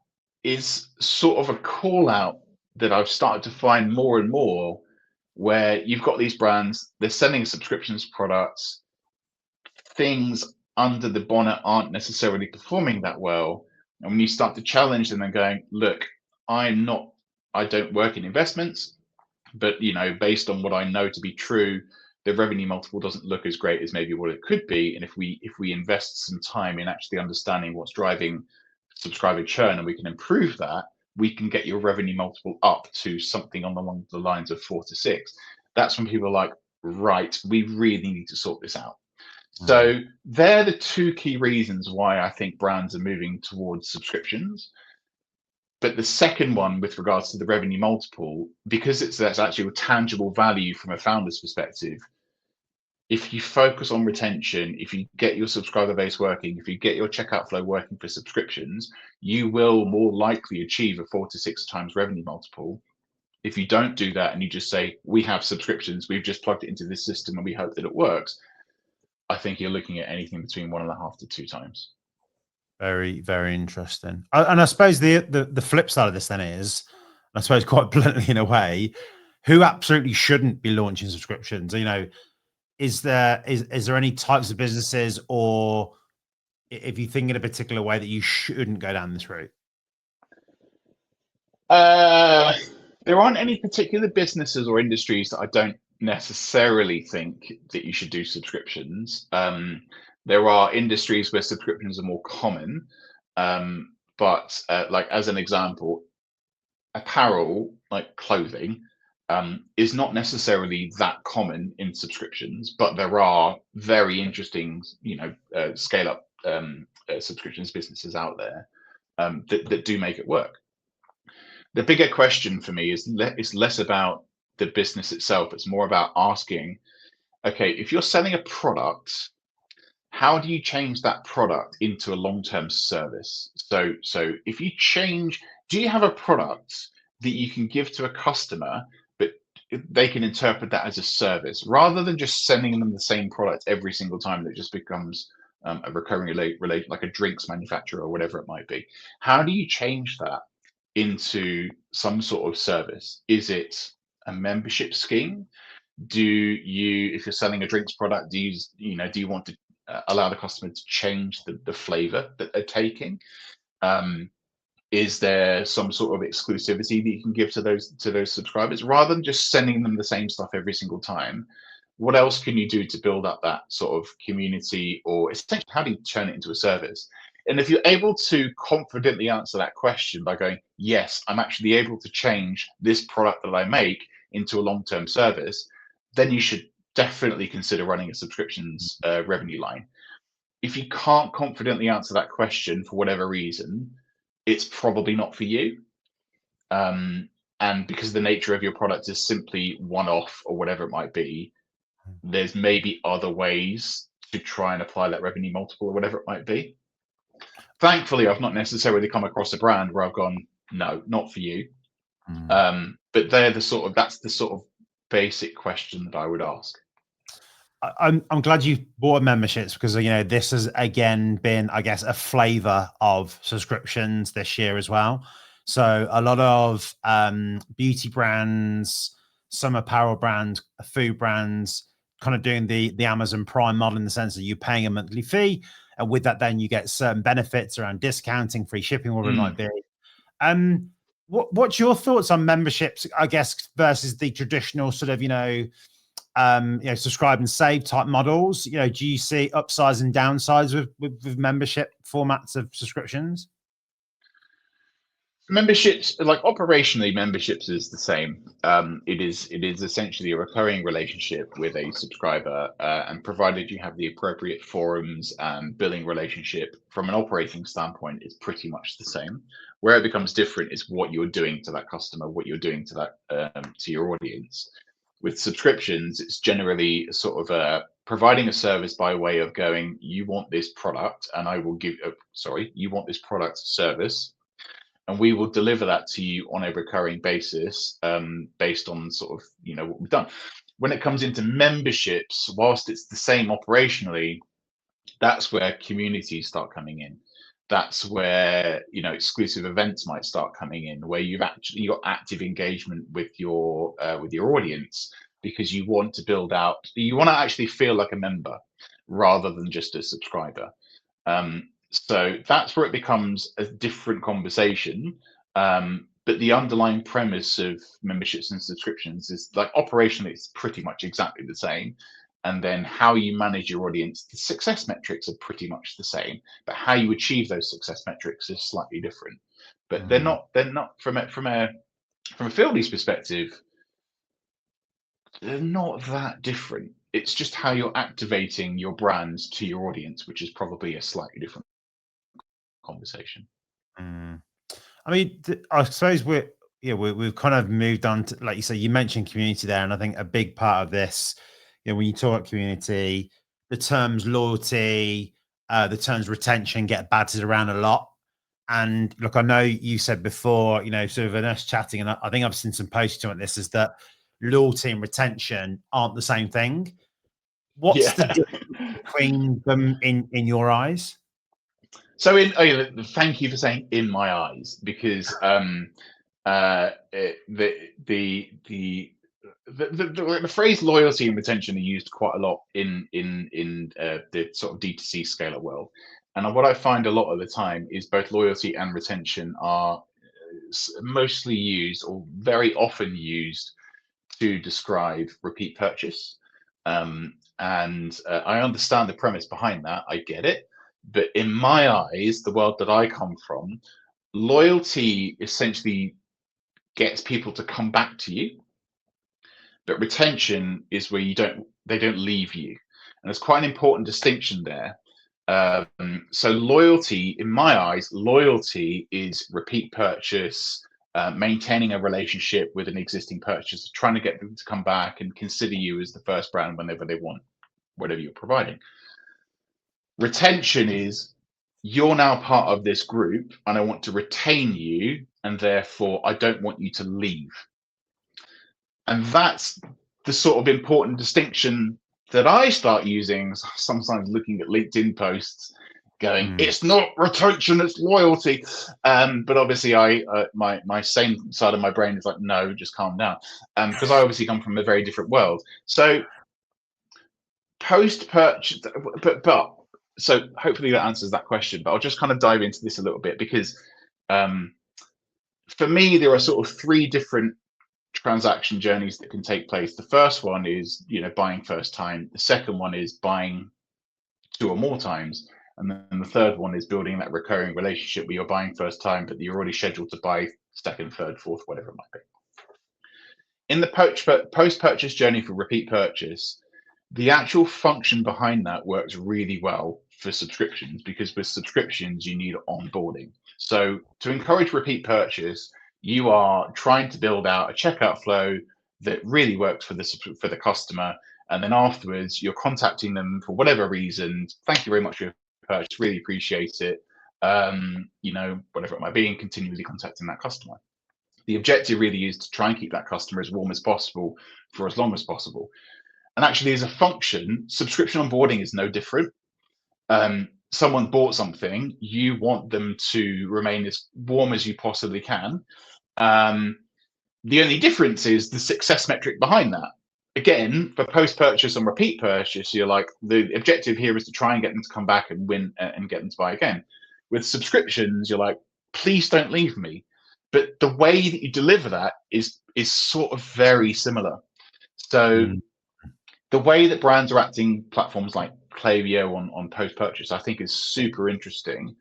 is sort of a call out that I've started to find more and more, where you've got these brands, they're selling subscriptions products, things under the bonnet aren't necessarily performing that well. And when you start to challenge them and going, look, I don't work in investments, but based on what I know to be true, the revenue multiple doesn't look as great as maybe what it could be. And if we invest some time in actually understanding what's driving subscriber churn, and we can improve that, we can get your revenue multiple up to something along the lines of 4 to 6. That's when people are like, right, we really need to sort this out. So they're the 2 key reasons why I think brands are moving towards subscriptions. But the second one, with regards to the revenue multiple, because that's actually a tangible value from a founder's perspective, if you focus on retention, if you get your subscriber base working, if you get your checkout flow working for subscriptions, you will more likely achieve a 4 to 6 times revenue multiple. If you don't do that and you just say, we have subscriptions, we've just plugged it into this system and we hope that it works, I think you're looking at anything between 1.5 to 2 times. Very, very interesting. And I suppose the flip side of this then is, I suppose quite bluntly in a way, who absolutely shouldn't be launching subscriptions? Is there any types of businesses, or if you think in a particular way, that you shouldn't go down this route? There aren't any particular businesses or industries that I don't necessarily think that you should do subscriptions. There are industries where subscriptions are more common, but like as an example, apparel, like clothing, is not necessarily that common in subscriptions, but there are very interesting, scale up subscriptions businesses out there that do make it work. The bigger question for me is less about the business itself. It's more about asking, okay, if you're selling a product, how do you change that product into a long-term service? So if you do you have a product that you can give to a customer, but they can interpret that as a service, rather than just sending them the same product every single time that just becomes a recurring relate like a drinks manufacturer or whatever it might be? How do you change that into some sort of service? Is it a membership scheme? If you're selling a drinks product, do you want to allow the customer to change the flavor that they're taking? Is there some sort of exclusivity that you can give to those subscribers, rather than just sending them the same stuff every single time? What else can you do to build up that sort of community, or essentially how do you turn it into a service? And if you're able to confidently answer that question by going, yes, I'm actually able to change this product that I make into a long-term service, then you should definitely consider running a subscriptions revenue line. If you can't confidently answer that question for whatever reason, it's probably not for you. And because the nature of your product is simply one-off or whatever it might be, there's maybe other ways to try and apply that revenue multiple or whatever it might be. Thankfully, I've not necessarily come across a brand where I've gone, no, not for you. But that's the sort of basic question that I would ask. I'm glad you bought memberships, because this has again been, I guess, a flavor of subscriptions this year as well. So a lot of beauty brands, some apparel brands, food brands, kind of doing the Amazon Prime model, in the sense that you're paying a monthly fee, and with that, then you get certain benefits around discounting, free shipping, whatever it might be. What's your thoughts on memberships, I guess, versus the traditional sort of subscribe and save type models? Do you see upsides and downsides with membership formats of subscriptions? Memberships, like operationally, memberships is the same. It is essentially a recurring relationship with a subscriber, and provided you have the appropriate forums and billing relationship from an operating standpoint, it's pretty much the same. Where it becomes different is what you're doing to that customer, what you're doing to that to your audience. With subscriptions, it's generally sort of providing a service by way of going, you want this product, and I will give. You want this product service, and we will deliver that to you on a recurring basis, based on sort of what we've done. When it comes into memberships, whilst it's the same operationally, that's where communities start coming in. That's where exclusive events might start coming in, where you've actually got active engagement with your audience, because you want to build out. You want to actually feel like a member rather than just a subscriber. So that's where it becomes a different conversation. But the underlying premise of memberships and subscriptions is, like, operationally, it's pretty much exactly the same. And then how you manage your audience, the success metrics are pretty much the same, but how you achieve those success metrics is slightly different. But they're not from a FILDI's perspective, they're not that different. It's just how you're activating your brands to your audience, which is probably a slightly different conversation. I mean, I suppose we've kind of moved on to, like you say, you mentioned community there, and I think a big part of this, when you talk about community, the terms loyalty, the terms retention get battered around a lot. And look, I know you said before, sort of in us chatting, and I think I've seen some posts on this, is that loyalty and retention aren't the same thing. What's the difference between them in your eyes? So thank you for saying "in my eyes," because the phrase loyalty and retention are used quite a lot in the sort of D2C scaler world. And what I find a lot of the time is both loyalty and retention are mostly used, or very often used, to describe repeat purchase. And I understand the premise behind that. I get it. But in my eyes, the world that I come from, loyalty essentially gets people to come back to you. But retention is where they don't leave you. And there's quite an important distinction there. So loyalty, in my eyes, loyalty is repeat purchase, maintaining a relationship with an existing purchaser, trying to get them to come back and consider you as the first brand whenever they want whatever you're providing. Retention is, you're now part of this group and I want to retain you, and therefore I don't want you to leave. And that's the sort of important distinction that I start using, sometimes looking at LinkedIn posts going, it's not retention, it's loyalty. But obviously my sane side of my brain is like, no, just calm down. Because I obviously come from a very different world. So post-purchase, so hopefully that answers that question, but I'll just kind of dive into this a little bit, because for me, there are sort of three different transaction journeys that can take place. The first one is, buying first time. The second one is buying 2 or more times. And then the third one is building that recurring relationship where you're buying first time, but you're already scheduled to buy second, third, fourth, whatever it might be. In the post-purchase journey for repeat purchase, the actual function behind that works really well for subscriptions, because with subscriptions, you need onboarding. So to encourage repeat purchase, you are trying to build out a checkout flow that really works for the customer. And then afterwards, you're contacting them for whatever reason. Thank you very much for your purchase. Really appreciate it. Whatever it might be, and continually contacting that customer. The objective really is to try and keep that customer as warm as possible for as long as possible. And actually, as a function, subscription onboarding is no different. Someone bought something, you want them to remain as warm as you possibly can. The only difference is the success metric behind that. Again, for post-purchase and repeat purchase, you're like, the objective here is to try and get them to come back and win and get them to buy again. With subscriptions, you're like, please don't leave me. But the way that you deliver that is sort of very similar. So the way that brands are acting, platforms like Klaviyo on post-purchase, I think is super interesting.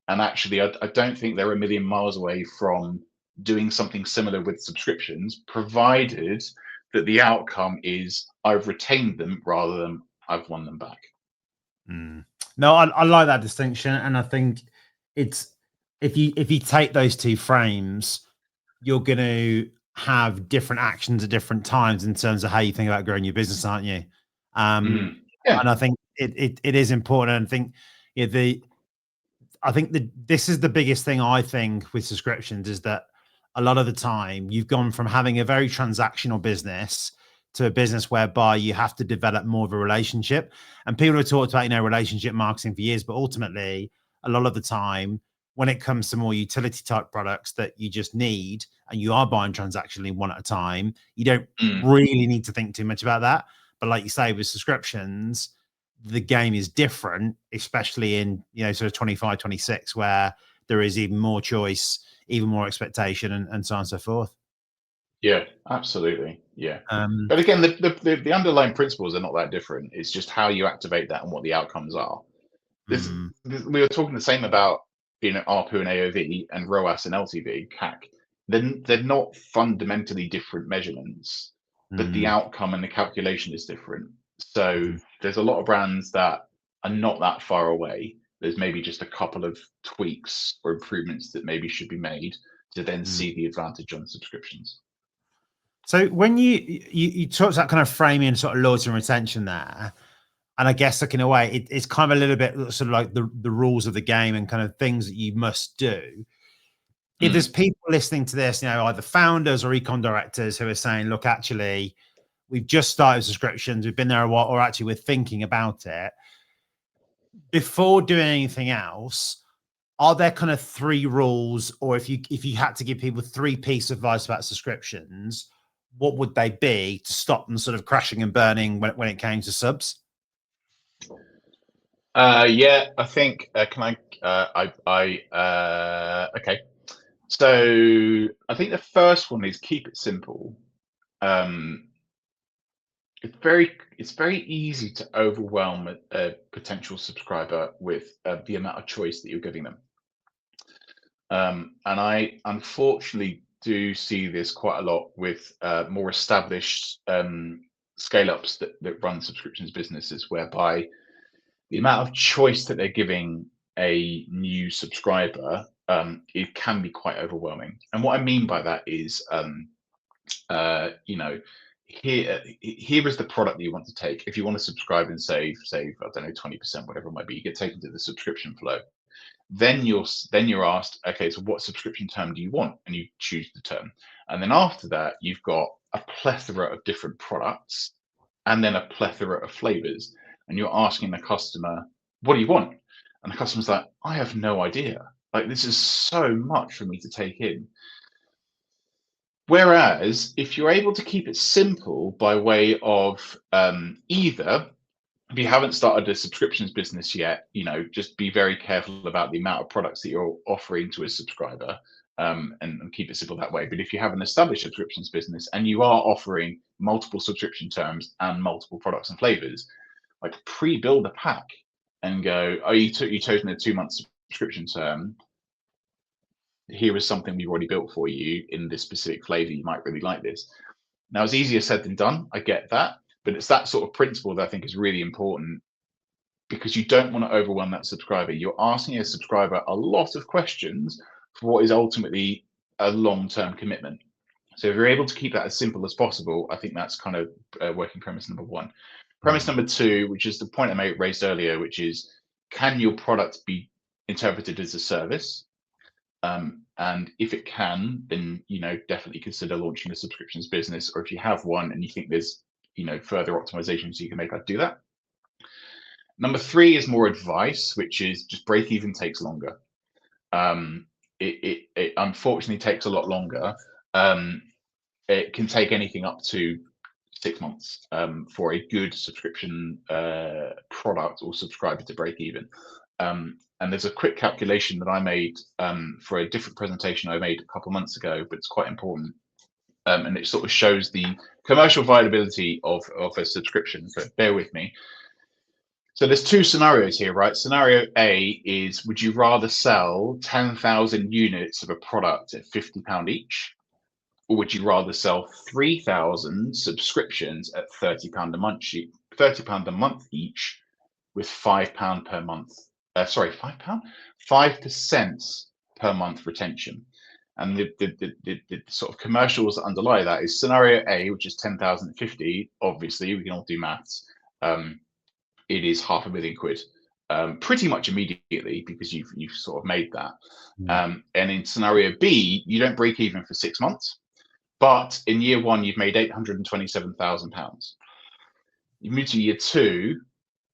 And actually, I don't think they're a million miles away from doing something similar with subscriptions, provided that the outcome is I've retained them rather than I've won them back. No, I like that distinction, and I think it's if you take those two frames, you're going to have different actions at different times in terms of how you think about growing your business, aren't you? Yeah. And I think it is important. I think this is the biggest thing I think with subscriptions is that a lot of the time you've gone from having a very transactional business to a business whereby you have to develop more of a relationship. And people have talked about, relationship marketing for years, but ultimately a lot of the time when it comes to more utility type products that you just need and you are buying transactionally one at a time, you don't really need to think too much about that. But like you say, with subscriptions, the game is different, especially in, sort of 25, 26, where there is even more choice, even more expectation and so on and so forth. Yeah, absolutely. Yeah. But again, the underlying principles are not that different. It's just how you activate that and what the outcomes are. We were talking the same about, ARPU and AOV and ROAS and LTV, CAC. They're not fundamentally different measurements, but the outcome and the calculation is different. So there's a lot of brands that are not that far away. There's maybe just a couple of tweaks or improvements that maybe should be made to then see the advantage on subscriptions. So when you talked about kind of framing sort of loyalty and retention there, and I guess like in a way it's kind of a little bit sort of like the rules of the game and kind of things that you must do. If there's people listening to this, either founders or econ directors who are saying, look, actually, we've just started subscriptions, we've been there a while, or actually we're thinking about it. Before doing anything else, are there kind of 3 rules, or if you had to give people 3 pieces of advice about subscriptions, what would they be to stop them sort of crashing and burning when it came to subs? Yeah, I think okay. So I think the first one is keep it simple. It's very easy to overwhelm a potential subscriber with the amount of choice that you're giving them. And I unfortunately do see this quite a lot with more established scale-ups that run subscriptions businesses, whereby the amount of choice that they're giving a new subscriber, it can be quite overwhelming. And what I mean by that is, here is the product that you want to take. If you want to subscribe and save, I don't know, 20%, whatever it might be, you get taken to the subscription flow. Then you're asked, okay, so what subscription term do you want? And you choose the term. And then after that, you've got a plethora of different products and then a plethora of flavors. And you're asking the customer, what do you want? And the customer's like, I have no idea. Like, this is so much for me to take in. Whereas if you're able to keep it simple by way of either, if you haven't started a subscriptions business yet, just be very careful about the amount of products that you're offering to a subscriber, and keep it simple that way. But if you have an established subscriptions business and you are offering multiple subscription terms and multiple products and flavors, like pre-build a pack and go, oh, you've chosen a 2-month subscription term. Here is something we've already built for you in this specific flavor. You might really like this. Now, it's easier said than done. I get that. But it's that sort of principle that I think is really important, because you don't want to overwhelm that subscriber. You're asking a subscriber a lot of questions for what is ultimately a long-term commitment. So if you're able to keep that as simple as possible, I think that's kind of working premise number 1. Premise number 2, which is the point I raised earlier, which is, can your product be interpreted as a service? And if it can, then definitely consider launching a subscriptions business. Or if you have one and you think there's further optimizations you can make, I'd do that. Number 3 is more advice, which is just break even takes longer. It unfortunately takes a lot longer. It can take anything up to 6 months for a good subscription product or subscriber to break even. And there's a quick calculation that I made for a different presentation I made a couple of months ago, but it's quite important. and it sort of shows the commercial viability of a subscription. So bear with me. So there's two scenarios here, right? Scenario A is, would you rather sell 10,000 units of a product at £50 each? Or would you rather sell 3,000 subscriptions at £30 a month, £30 a month each, with £5 per month? Sorry, £5? 5% per month retention. And the sort of commercials that underlie that is scenario A, which is 10,000 at 50. Obviously, we can all do maths. It is £500,000 pretty much immediately, because you've sort of made that. And in scenario B, you don't break even for 6 months, but in year one, you've made £827,000. You move to year two,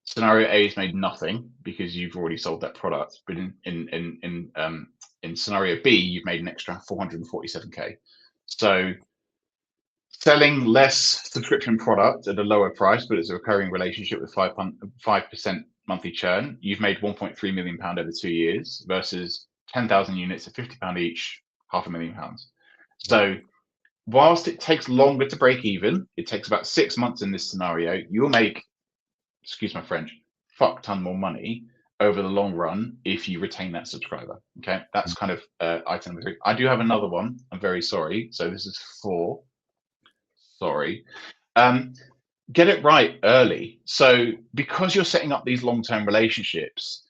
scenario A has made nothing because you've already sold that product. But in scenario B, you've made an extra 447K. So selling less subscription product at a lower price, but it's a recurring relationship with 5% monthly churn, you've made £1.3 million over 2 years versus 10,000 units at £50 each, £500,000. So whilst it takes longer to break even, it takes about 6 months in this scenario, you'll make, excuse my French, fuck ton more money over the long run if you retain that subscriber. Okay, that's kind of item number 3. I do have another one. I'm very sorry. So this is 4. Sorry. Get it right early. So because you're setting up these long-term relationships,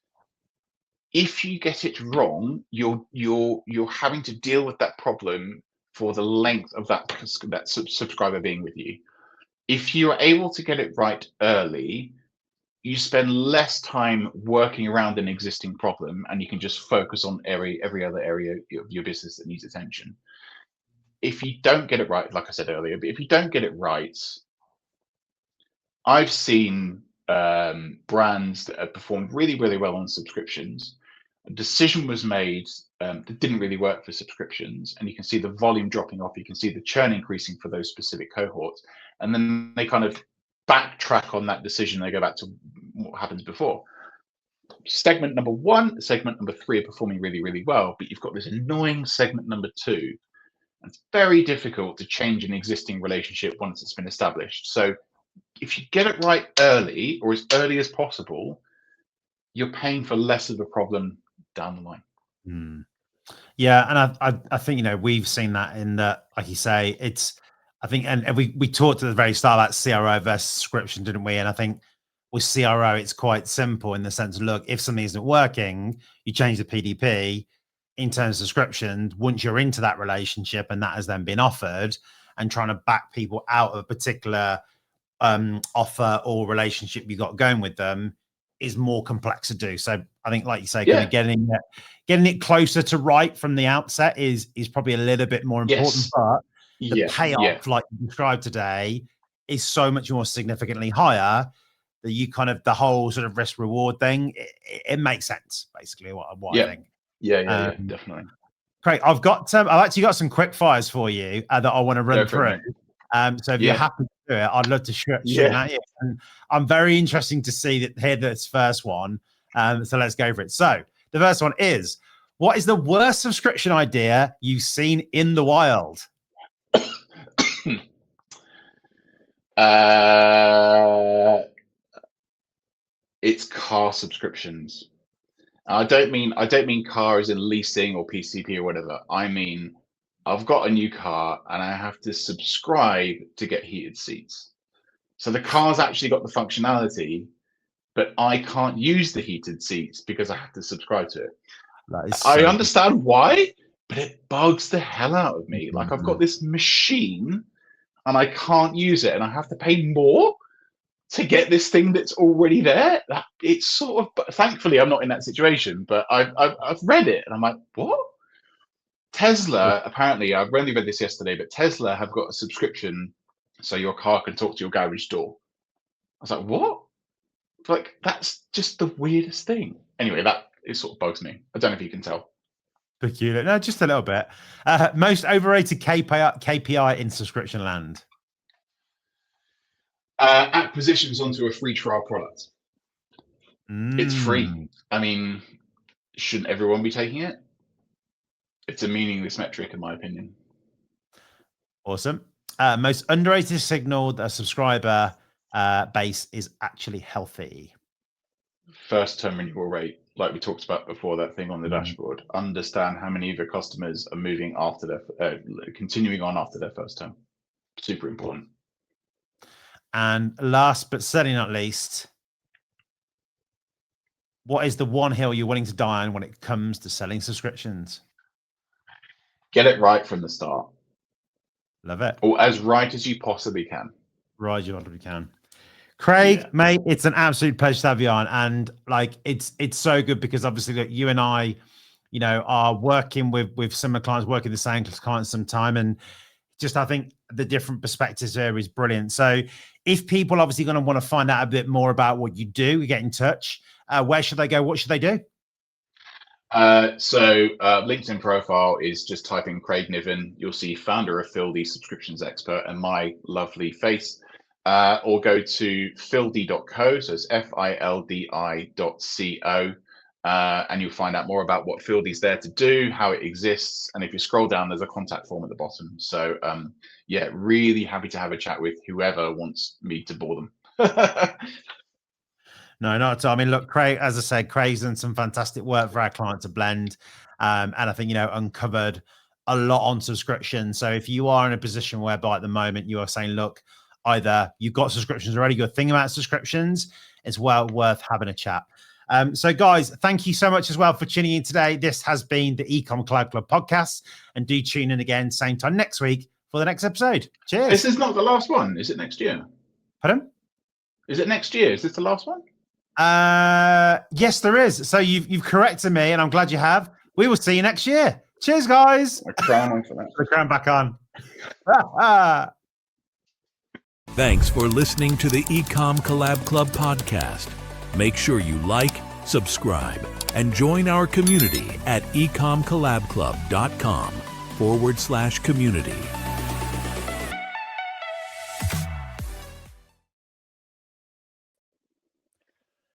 if you get it wrong, you're having to deal with that problem for the length of that subscriber being with you. If you're able to get it right early, you spend less time working around an existing problem, and you can just focus on every other area of your business that needs attention. If you don't get it right, like I said earlier, but if you don't get it right, I've seen brands that have performed really, really well on subscriptions. A decision was made that didn't really work for subscriptions, and you can see the volume dropping off. You can see the churn increasing for those specific cohorts, and then they kind of backtrack on that decision. They go back to what happened before. Segment number 1, segment number 3 are performing really, really well, but you've got this annoying segment number 2. And it's very difficult to change an existing relationship once it's been established. So if you get it right early, or as early as possible, you're paying for less of a problem down the line. Yeah, and I think, we've seen that in that, like you say, it's, I think, and we talked at the very start about CRO versus subscription, didn't we? And I think with CRO, it's quite simple in the sense of, look, if something isn't working, you change the PDP. In terms of subscriptions, once you're into that relationship and that has then been offered, and trying to back people out of a particular offer or relationship you got going with them is more complex to do. So I think, like you say, kind of getting it closer to right from the outset is probably a little bit more important. But the payoff, like you described today, is so much more significantly higher that you kind of, the whole sort of risk reward thing, it makes sense, basically, what I think. Yeah, definitely. Great. I've actually got some quick fires for you that I want to run through. So if you're happy to do it, I'd love to shoot at you. And I'm very interested to hear this first one. So let's go for it. So the first one is, what is the worst subscription idea you've seen in the wild? It's car subscriptions. I don't mean car as in leasing or PCP or whatever. I mean, I've got a new car and I have to subscribe to get heated seats. So the car's actually got the functionality, but I can't use the heated seats because I have to subscribe to it. I understand why, but it bugs the hell out of me. Like, I've got this machine and I can't use it, and I have to pay more to get this thing that's already there. It's sort of, thankfully I'm not in that situation, but I've read it and I'm like, what? Tesla, apparently, I've only read this yesterday, but Tesla have got a subscription so your car can talk to your garage door. I was like, what? Like, that's just the weirdest thing. Anyway, it sort of bugs me. I don't know if you can tell. Peculiar. No, just a little bit. Most overrated KPI in subscription land? Acquisitions onto a free trial product. It's free. I mean, shouldn't everyone be taking it? It's a meaningless metric, in my opinion. Awesome. Most underrated signal that a subscriber base is actually healthy. First term renewal rate, like we talked about before, that thing on the dashboard. Understand how many of your customers are moving after their, continuing on after their first term. Super important. And last but certainly not least, what is the one hill you're willing to die on when it comes to selling subscriptions? Get it right from the start. Love it. Or as right as you possibly can. Right, you possibly can. Craig, mate, it's an absolute pleasure to have you on. And like, it's so good because obviously look, you and I, you know, are working with similar clients, working the same clients sometime. And just, I think the different perspectives there is brilliant. So if people obviously going to want to find out a bit more about what you do, get in touch. Where should they go? What should they do? LinkedIn profile is just type in Craig Niven. You'll see founder of FILDI, subscriptions expert, and my lovely face. Or go to fildi.co, so it's FILDI.co, and you'll find out more about what FILDI is there to do, how it exists, and if you scroll down, there's a contact form at the bottom. So yeah, really happy to have a chat with whoever wants me to bore them. No, not at all. I mean, look, Craig, as I said, Craig's done some fantastic work for our client to blend, and I think, you know, uncovered a lot on subscription. So if you are in a position whereby at the moment you are saying, look, either you've got subscriptions already, you're thinking about subscriptions, it's well worth having a chat. So guys, thank you so much as well for tuning in today. This has been the eCom Collab Club podcast, and do tune in again same time next week for the next episode. Cheers. This is not the last one. Is it next year? Pardon? Is it next year? Is this the last one? Yes, there is. So you've corrected me, and I'm glad you have. We will see you next year. Cheers, guys. I crown on for that. The crown back on. Thanks for listening to the eCom Collab Club podcast. Make sure you like, subscribe, and join our community at ecomcollabclub.com/community.